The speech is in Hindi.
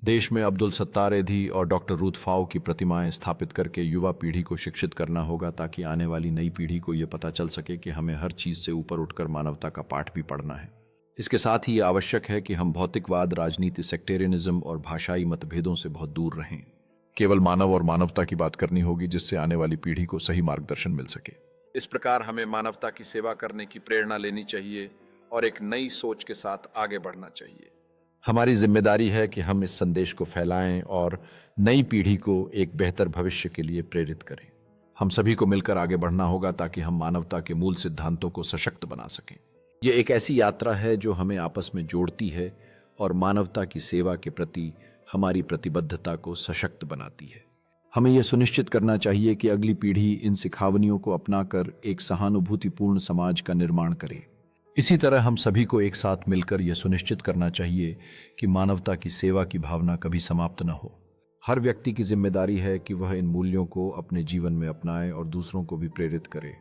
देश में अब्दुल सत्तार एधी और डॉक्टर रूथ फाओ की प्रतिमाएं स्थापित करके युवा पीढ़ी को शिक्षित करना होगा, ताकि आने वाली नई पीढ़ी को यह पता चल सके कि हमें हर चीज से ऊपर उठकर मानवता का पाठ भी पढ़ना है। इसके साथ ही ये आवश्यक है कि हम भौतिकवाद, राजनीति, सेक्टेरियनिज्म और भाषाई मतभेदों से बहुत दूर रहें। केवल मानव और मानवता की बात करनी होगी, जिससे आने वाली पीढ़ी को सही मार्गदर्शन मिल सके। इस प्रकार हमें मानवता की सेवा करने की प्रेरणा लेनी चाहिए और एक नई सोच के साथ आगे बढ़ना चाहिए। हमारी जिम्मेदारी है कि हम इस संदेश को फैलाएं और नई पीढ़ी को एक बेहतर भविष्य के लिए प्रेरित करें। हम सभी को मिलकर आगे बढ़ना होगा ताकि हम मानवता के मूल सिद्धांतों को सशक्त बना सकें। ये एक ऐसी यात्रा है जो हमें आपस में जोड़ती है और मानवता की सेवा के प्रति हमारी प्रतिबद्धता को सशक्त बनाती है। हमें यह सुनिश्चित करना चाहिए कि अगली पीढ़ी इन सिखावनियों को अपनाकर एक सहानुभूतिपूर्ण समाज का निर्माण करे। इसी तरह हम सभी को एक साथ मिलकर यह सुनिश्चित करना चाहिए कि मानवता की सेवा की भावना कभी समाप्त न हो। हर व्यक्ति की जिम्मेदारी है कि वह इन मूल्यों को अपने जीवन में अपनाए और दूसरों को भी प्रेरित करे।